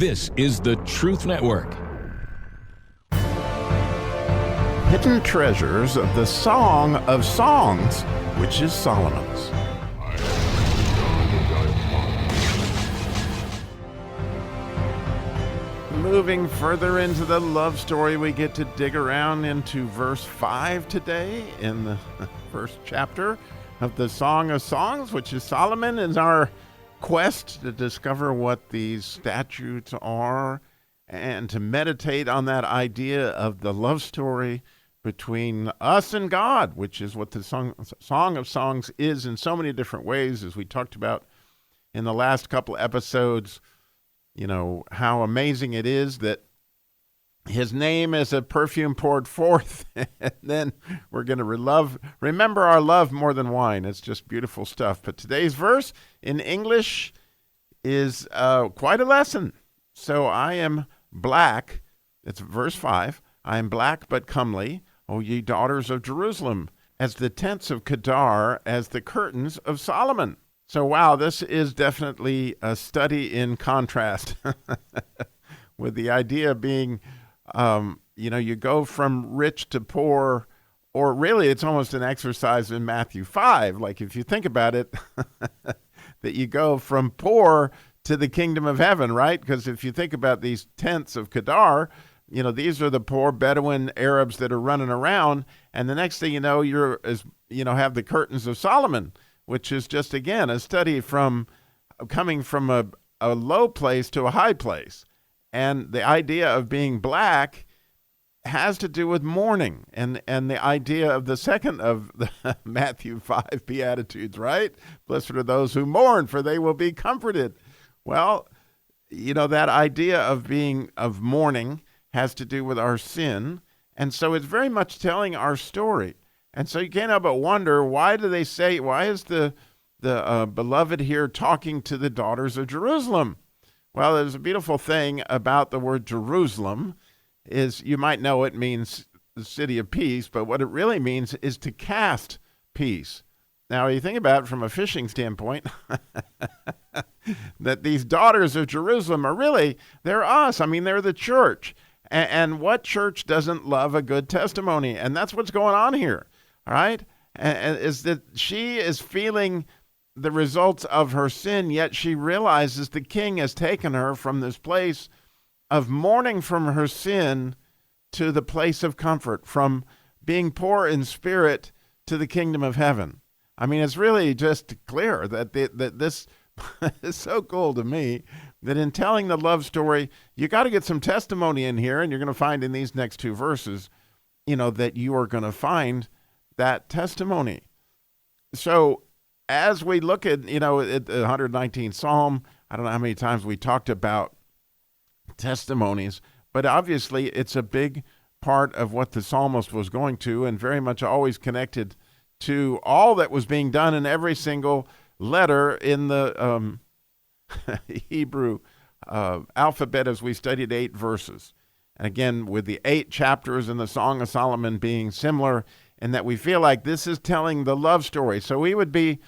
This is the Truth Network. Hidden treasures of the Song of Songs, which is Solomon's. Moving further into the love story, we get to dig around into verse 5 today in the first chapter of the Song of Songs, which is Solomon, is our quest to discover what these statutes are and to meditate on that idea of the love story between us and God, which is what the Song of Songs is in so many different ways, as we talked about in the last couple episodes. You know, how amazing it is that his name is a perfume poured forth, and then we're going to remember our love more than wine. It's just beautiful stuff. But today's verse in English is quite a lesson. So I am black. It's verse 5. I am black but comely, O ye daughters of Jerusalem, as the tents of Kedar, as the curtains of Solomon. So, wow, this is definitely a study in contrast with the idea being, you go from rich to poor, or really it's almost an exercise in Matthew 5. Like if you think about it, that you go from poor to the kingdom of heaven, right? Because if you think about these tents of Kedar, these are the poor Bedouin Arabs that are running around. And the next thing you know, have the curtains of Solomon, which is just, again, a study from coming from a low place to a high place. And the idea of being black has to do with mourning and the idea of the second of the Matthew 5 beatitudes, right? Blessed are those who mourn, for they will be comforted. Well, that idea of mourning has to do with our sin. And so it's very much telling our story. And so you can't help but wonder, why is the beloved here talking to the daughters of Jerusalem? Well, there's a beautiful thing about the word Jerusalem is, you might know it means the city of peace, but what it really means is to cast peace. Now, you think about it from a fishing standpoint, that these daughters of Jerusalem they're us. I mean, they're the church. And what church doesn't love a good testimony? And that's what's going on here. All right, and is that she is feeling the results of her sin, yet she realizes the king has taken her from this place of mourning from her sin to the place of comfort, from being poor in spirit to the kingdom of heaven. I mean, it's really just clear that this is so cool to me, that in telling the love story, you got to get some testimony in here, and you're going to find in these next two verses, that you are going to find that testimony. So as we look at, at the 119th Psalm, I don't know how many times we talked about testimonies, but obviously it's a big part of what the psalmist was going to, and very much always connected to all that was being done in every single letter in the Hebrew alphabet, as we studied 8 verses. And again, with the 8 chapters in the Song of Solomon being similar, and that we feel like this is telling the love story. So we would be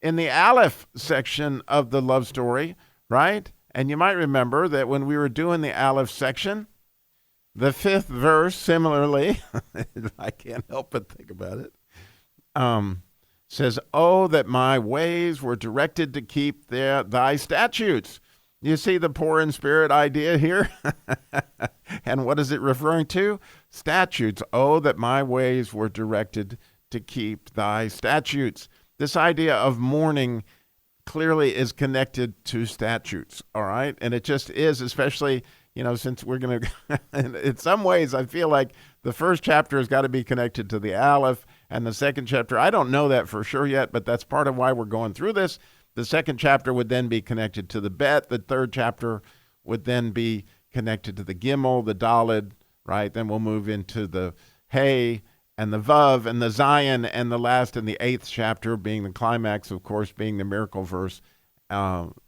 in the Aleph section of the love story, right? And you might remember that when we were doing the Aleph section, the 5th verse, similarly, I can't help but think about it, says, "Oh, that my ways were directed to keep thy statutes." You see the poor in spirit idea here? And what is it referring to? Statutes. Oh, that my ways were directed to keep thy statutes. This idea of mourning clearly is connected to statutes, all right? And it just is, especially, since we're going to, in some ways, I feel like the first chapter has got to be connected to the Aleph, and the second chapter, I don't know that for sure yet, but that's part of why we're going through this. The second chapter would then be connected to the Bet. The third chapter would then be connected to the Gimel, the Daled, right? Then we'll move into the Hey and the Vav and the Zion, and the last and the 8th chapter being the climax, of course, being the miracle verse,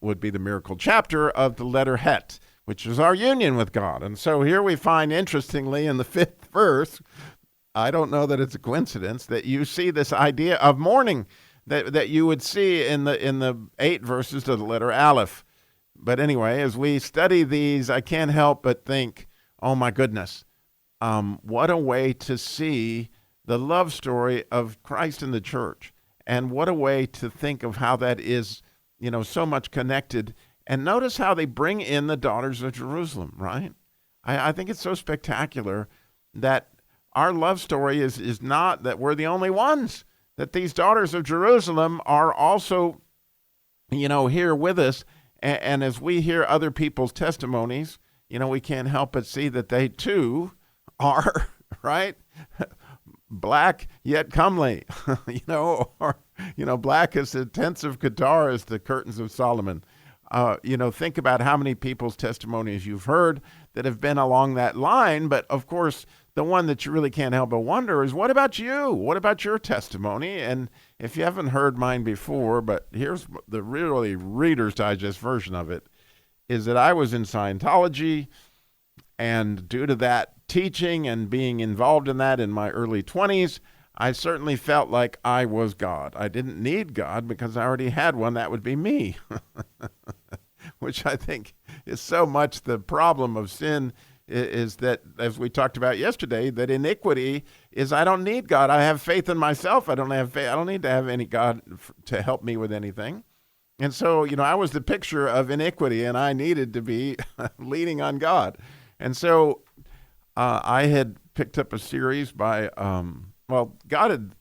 would be the miracle chapter of the letter Het, which is our union with God. And so here we find, interestingly, in the 5th verse, I don't know that it's a coincidence, that you see this idea of mourning that you would see in the 8 verses to the letter Aleph. But anyway, as we study these, I can't help but think, oh my goodness, what a way to see the love story of Christ in the church. And what a way to think of how that is, so much connected. And notice how they bring in the daughters of Jerusalem, right? I think it's so spectacular that our love story is not that we're the only ones, that these daughters of Jerusalem are also, here with us. And as we hear other people's testimonies, we can't help but see that they too are, right? Black yet comely, or, black as the tents of Kedar as the curtains of Solomon. Think about how many people's testimonies you've heard that have been along that line. But of course, the one that you really can't help but wonder is, what about you? What about your testimony? And if you haven't heard mine before, but here's the really Reader's Digest version of it, is that I was in Scientology, and due to that teaching and being involved in that in my early 20s, I certainly felt like I was God. I didn't need God because I already had one. That would be me, which I think is so much the problem of sin, is that, as we talked about yesterday, that iniquity is I don't need God. I have faith in myself. I don't have faith. I don't need to have any God to help me with anything. And so, I was the picture of iniquity, and I needed to be leaning on God. And so I had picked up a series by, God had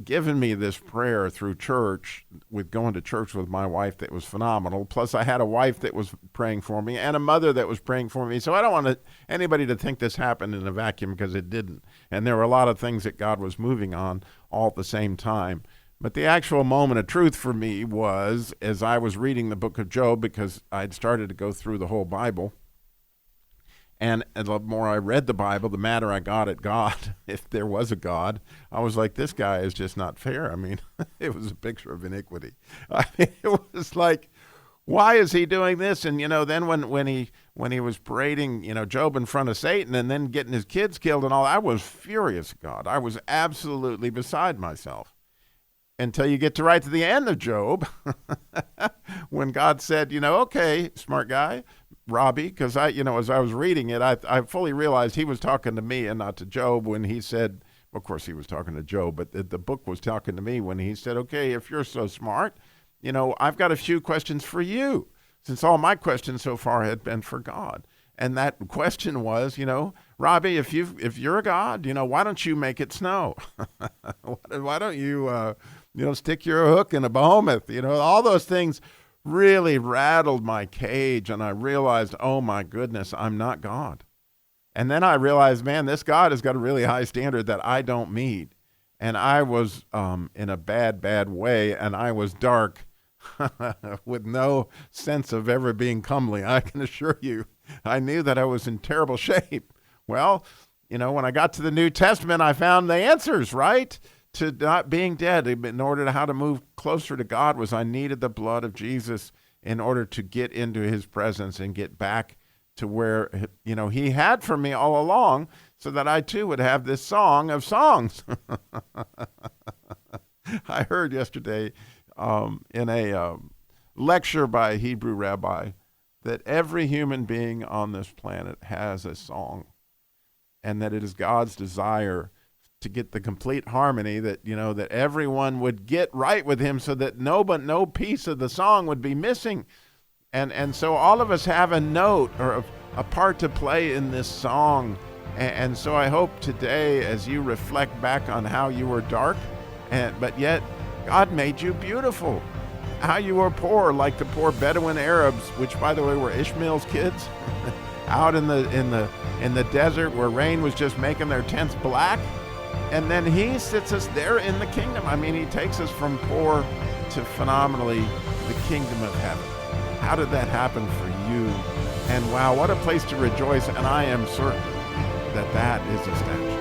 given me this prayer through church, with going to church with my wife, that was phenomenal. Plus, I had a wife that was praying for me and a mother that was praying for me. So I don't want anybody to think this happened in a vacuum, because it didn't. And there were a lot of things that God was moving on all at the same time. But the actual moment of truth for me was as I was reading the book of Job, because I'd started to go through the whole Bible. And the more I read the Bible, the madder I got at God. If there was a God, I was like, this guy is just not fair. I mean, it was a picture of iniquity. I mean, it was like, why is he doing this? And, then when he was parading, Job in front of Satan and then getting his kids killed and all, I was furious at God. I was absolutely beside myself. Until you get to right to the end of Job, when God said, okay, smart guy, Robbie, because as I was reading it, I fully realized he was talking to me and not to Job when he said, of course he was talking to Job, but the book was talking to me when he said, okay, if you're so smart, I've got a few questions for you, since all my questions so far had been for God. And that question was, Robbie, if you're a God, why don't you make it snow? Why don't you, stick your hook in a behemoth? All those things really rattled my cage, and I realized, oh my goodness, I'm not God. And then I realized, man, this God has got a really high standard that I don't meet. And I was in a bad way, and I was dark with no sense of ever being comely. I can assure you, I knew that I was in terrible shape. Well, when I got to the New Testament, I found the answers, right? To not being dead, in order to how to move closer to God, was I needed the blood of Jesus in order to get into his presence and get back to where, he had for me all along, so that I too would have this song of songs. I heard yesterday in a lecture by a Hebrew rabbi that every human being on this planet has a song, and that it is God's desire to get the complete harmony, that that everyone would get right with him, so that no piece of the song would be missing. And so all of us have a note or a part to play in this song. And so I hope today, as you reflect back on how you were dark, but yet God made you beautiful, how you were poor, like the poor Bedouin Arabs, which by the way were Ishmael's kids, out in the desert where rain was just making their tents black. And then he sits us there in the kingdom. I mean, he takes us from poor to phenomenally the kingdom of heaven. How did that happen for you? And wow, what a place to rejoice. And I am certain that that is established.